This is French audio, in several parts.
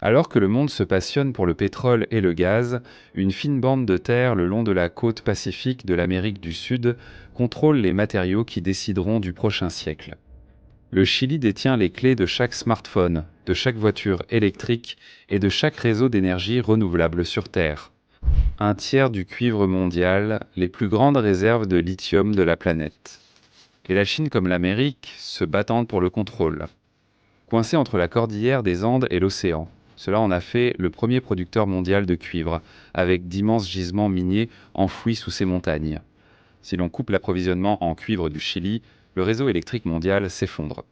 Alors que le monde se passionne pour le pétrole et le gaz, une fine bande de terre le long de la côte pacifique de l'Amérique du Sud contrôle les matériaux qui décideront du prochain siècle. Le Chili détient les clés de chaque smartphone, de chaque voiture électrique et de chaque réseau d'énergie renouvelable sur Terre. Un tiers du cuivre mondial, les plus grandes réserves de lithium de la planète. Et la Chine comme l'Amérique se battent pour le contrôle. Coincé entre la cordillère des Andes et l'océan, cela en a fait le premier producteur mondial de cuivre, avec d'immenses gisements miniers enfouis sous ces montagnes. Si l'on coupe l'approvisionnement en cuivre du Chili, le réseau électrique mondial s'effondre.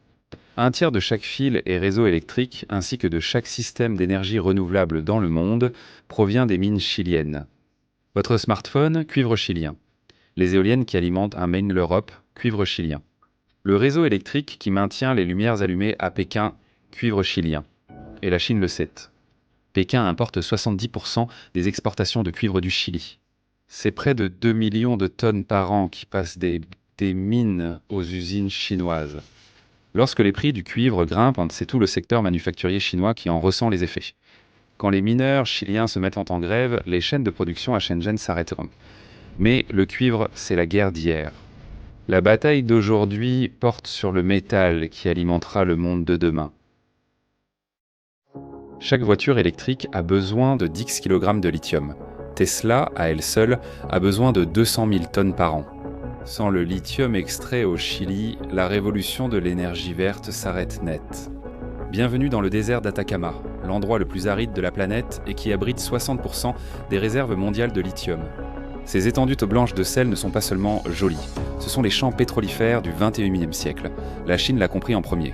Un tiers de chaque fil et réseau électrique, ainsi que de chaque système d'énergie renouvelable dans le monde, provient des mines chiliennes. Votre smartphone, cuivre chilien. Les éoliennes qui alimentent un Maine l'Europe, cuivre chilien. Le réseau électrique qui maintient les lumières allumées à Pékin, cuivre chilien. Et la Chine le sait. Pékin importe 70% des exportations de cuivre du Chili. C'est près de 2 millions de tonnes par an qui passent des mines aux usines chinoises. Lorsque les prix du cuivre grimpent, c'est tout le secteur manufacturier chinois qui en ressent les effets. Quand les mineurs chiliens se mettent en grève, les chaînes de production à Shenzhen s'arrêteront. Mais le cuivre, c'est la guerre d'hier. La bataille d'aujourd'hui porte sur le métal qui alimentera le monde de demain. Chaque voiture électrique a besoin de 10 kg de lithium. Tesla, à elle seule, a besoin de 200 000 tonnes par an. Sans le lithium extrait au Chili, la révolution de l'énergie verte s'arrête net. Bienvenue dans le désert d'Atacama, l'endroit le plus aride de la planète et qui abrite 60% des réserves mondiales de lithium. Ces étendues blanches de sel ne sont pas seulement jolies, ce sont les champs pétrolifères du XXIe siècle. La Chine l'a compris en premier.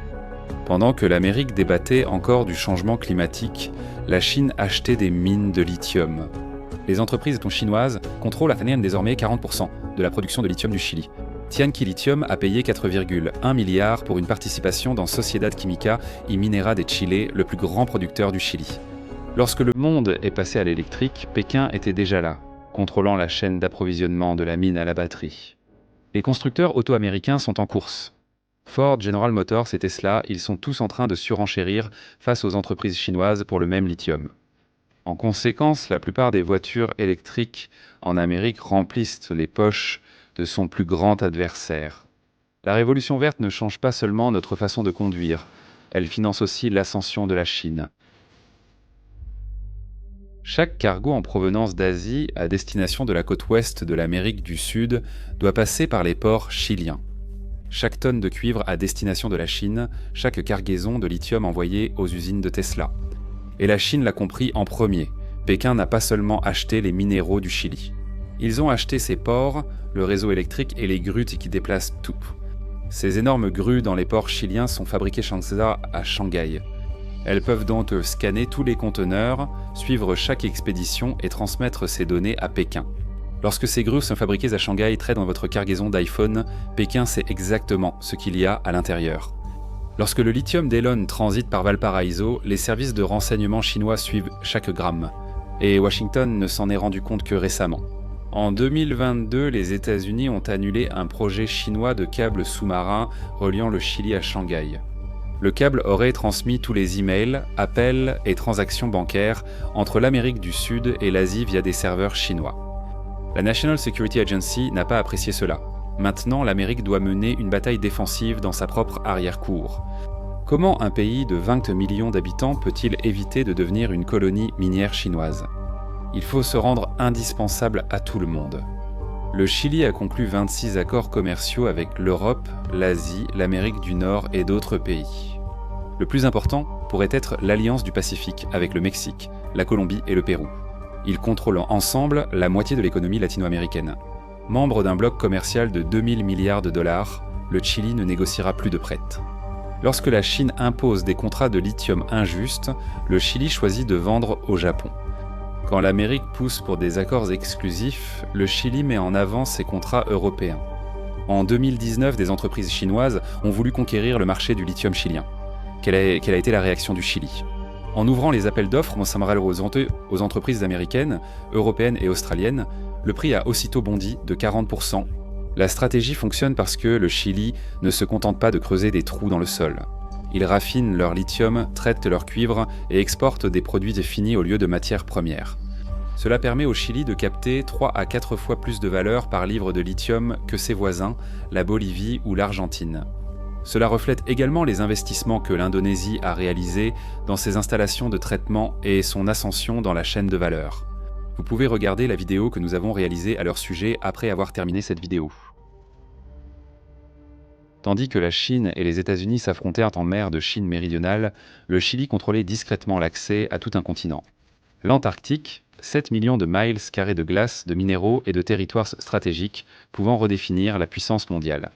Pendant que l'Amérique débattait encore du changement climatique, la Chine achetait des mines de lithium. Les entreprises chinoises contrôlent à désormais 40% de la production de lithium du Chili. Tianqi Lithium a payé 4,1 milliards pour une participation dans Sociedad Química y Minera de Chile, le plus grand producteur du Chili. Lorsque le monde est passé à l'électrique, Pékin était déjà là, contrôlant la chaîne d'approvisionnement de la mine à la batterie. Les constructeurs auto-américains sont en course. Ford, General Motors et Tesla, ils sont tous en train de surenchérir face aux entreprises chinoises pour le même lithium. En conséquence, la plupart des voitures électriques en Amérique remplissent les poches de son plus grand adversaire. La révolution verte ne change pas seulement notre façon de conduire, elle finance aussi l'ascension de la Chine. Chaque cargo en provenance d'Asie à destination de la côte ouest de l'Amérique du Sud doit passer par les ports chiliens. Chaque tonne de cuivre à destination de la Chine, chaque cargaison de lithium envoyée aux usines de Tesla. Et la Chine l'a compris en premier. Pékin n'a pas seulement acheté les minéraux du Chili. Ils ont acheté ses ports, le réseau électrique et les grues qui déplacent tout. Ces énormes grues dans les ports chiliens sont fabriquées à Shanghai. Elles peuvent donc scanner tous les conteneurs, suivre chaque expédition et transmettre ces données à Pékin. Lorsque ces grues sont fabriquées à Shanghai très dans votre cargaison d'iPhone, Pékin sait exactement ce qu'il y a à l'intérieur. Lorsque le lithium d'Elon transite par Valparaiso, les services de renseignement chinois suivent chaque gramme. Et Washington ne s'en est rendu compte que récemment. En 2022, les États-Unis ont annulé un projet chinois de câble sous-marin reliant le Chili à Shanghai. Le câble aurait transmis tous les emails, appels et transactions bancaires entre l'Amérique du Sud et l'Asie via des serveurs chinois. La National Security Agency n'a pas apprécié cela. Maintenant, l'Amérique doit mener une bataille défensive dans sa propre arrière-cour. Comment un pays de 20 millions d'habitants peut-il éviter de devenir une colonie minière chinoise ? Il faut se rendre indispensable à tout le monde. Le Chili a conclu 26 accords commerciaux avec l'Europe, l'Asie, l'Amérique du Nord et d'autres pays. Le plus important pourrait être l'Alliance du Pacifique avec le Mexique, la Colombie et le Pérou. Ils contrôlent ensemble la moitié de l'économie latino-américaine. Membre d'un bloc commercial de 2000 milliards de dollars, le Chili ne négociera plus de prêt. Lorsque la Chine impose des contrats de lithium injustes, le Chili choisit de vendre au Japon. Quand l'Amérique pousse pour des accords exclusifs, le Chili met en avant ses contrats européens. En 2019, des entreprises chinoises ont voulu conquérir le marché du lithium chilien. Quelle a été la réaction du Chili ? En ouvrant les appels d'offres aux entreprises américaines, européennes et australiennes, le prix a aussitôt bondi de 40%. La stratégie fonctionne parce que le Chili ne se contente pas de creuser des trous dans le sol. Ils raffinent leur lithium, traitent leur cuivre et exportent des produits finis au lieu de matières premières. Cela permet au Chili de capter 3 à 4 fois plus de valeur par livre de lithium que ses voisins, la Bolivie ou l'Argentine. Cela reflète également les investissements que l'Indonésie a réalisés dans ses installations de traitement et son ascension dans la chaîne de valeur. Vous pouvez regarder la vidéo que nous avons réalisée à leur sujet après avoir terminé cette vidéo. Tandis que la Chine et les États-Unis s'affrontèrent en mer de Chine méridionale, le Chili contrôlait discrètement l'accès à tout un continent. L'Antarctique, 7 millions de miles carrés de glace, de minéraux et de territoires stratégiques pouvant redéfinir la puissance mondiale.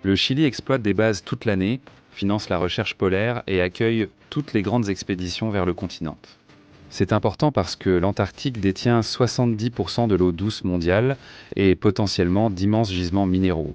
Le Chili exploite des bases toute l'année, finance la recherche polaire et accueille toutes les grandes expéditions vers le continent. C'est important parce que l'Antarctique détient 70% de l'eau douce mondiale et potentiellement d'immenses gisements minéraux.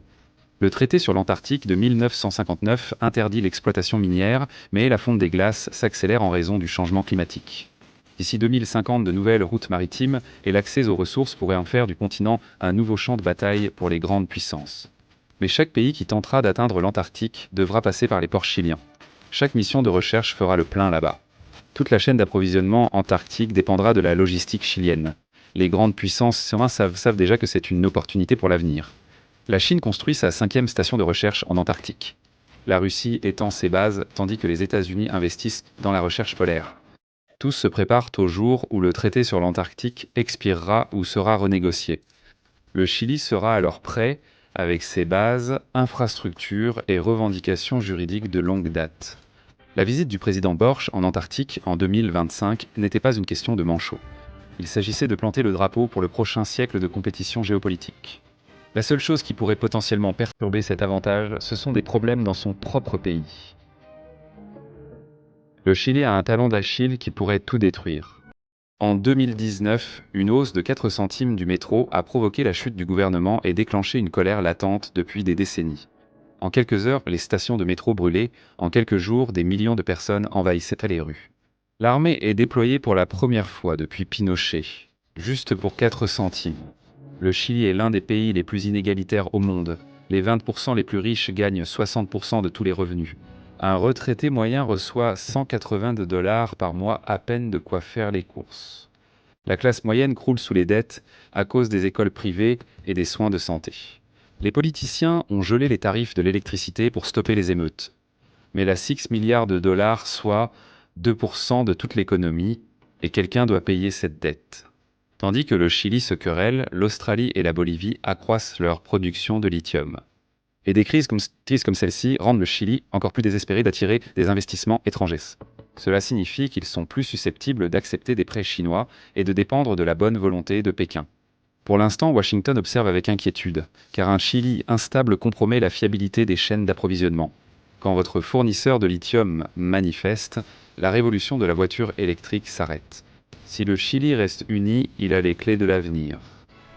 Le traité sur l'Antarctique de 1959 interdit l'exploitation minière, mais la fonte des glaces s'accélère en raison du changement climatique. D'ici 2050, de nouvelles routes maritimes et l'accès aux ressources pourraient en faire du continent un nouveau champ de bataille pour les grandes puissances. Mais chaque pays qui tentera d'atteindre l'Antarctique devra passer par les ports chiliens. Chaque mission de recherche fera le plein là-bas. Toute la chaîne d'approvisionnement antarctique dépendra de la logistique chilienne. Les grandes puissances savent déjà que c'est une opportunité pour l'avenir. La Chine construit sa 5e station de recherche en Antarctique. La Russie étend ses bases tandis que les États-Unis investissent dans la recherche polaire. Tous se préparent au jour où le traité sur l'Antarctique expirera ou sera renégocié. Le Chili sera alors prêt avec ses bases, infrastructures et revendications juridiques de longue date. La visite du président Borch en Antarctique en 2025 n'était pas une question de manchot. Il s'agissait de planter le drapeau pour le prochain siècle de compétition géopolitique. La seule chose qui pourrait potentiellement perturber cet avantage, ce sont des problèmes dans son propre pays. Le Chili a un talon d'Achille qui pourrait tout détruire. En 2019, une hausse de 4 centimes du métro a provoqué la chute du gouvernement et déclenché une colère latente depuis des décennies. En quelques heures, les stations de métro brûlaient, en quelques jours, des millions de personnes envahissaient les rues. L'armée est déployée pour la première fois depuis Pinochet, juste pour 4 centimes. Le Chili est l'un des pays les plus inégalitaires au monde. Les 20% les plus riches gagnent 60% de tous les revenus. Un retraité moyen reçoit 182 $ par mois, à peine de quoi faire les courses. La classe moyenne croule sous les dettes à cause des écoles privées et des soins de santé. Les politiciens ont gelé les tarifs de l'électricité pour stopper les émeutes. Mais la 6 milliards de dollars, soit 2% de toute l'économie, et quelqu'un doit payer cette dette. Tandis que le Chili se querelle, l'Australie et la Bolivie accroissent leur production de lithium. Et des crises comme celle-ci rendent le Chili encore plus désespéré d'attirer des investissements étrangers. Cela signifie qu'ils sont plus susceptibles d'accepter des prêts chinois et de dépendre de la bonne volonté de Pékin. Pour l'instant, Washington observe avec inquiétude, car un Chili instable compromet la fiabilité des chaînes d'approvisionnement. Quand votre fournisseur de lithium manifeste, la révolution de la voiture électrique s'arrête. Si le Chili reste uni, il a les clés de l'avenir.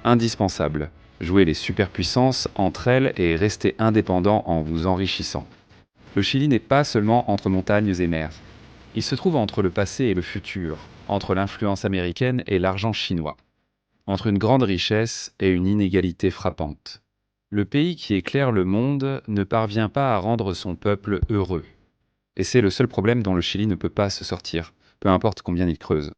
Indispensable. Jouer les superpuissances entre elles et rester indépendant en vous enrichissant. Le Chili n'est pas seulement entre montagnes et mers. Il se trouve entre le passé et le futur, entre l'influence américaine et l'argent chinois, entre une grande richesse et une inégalité frappante. Le pays qui éclaire le monde ne parvient pas à rendre son peuple heureux. Et c'est le seul problème dont le Chili ne peut pas se sortir, peu importe combien il creuse.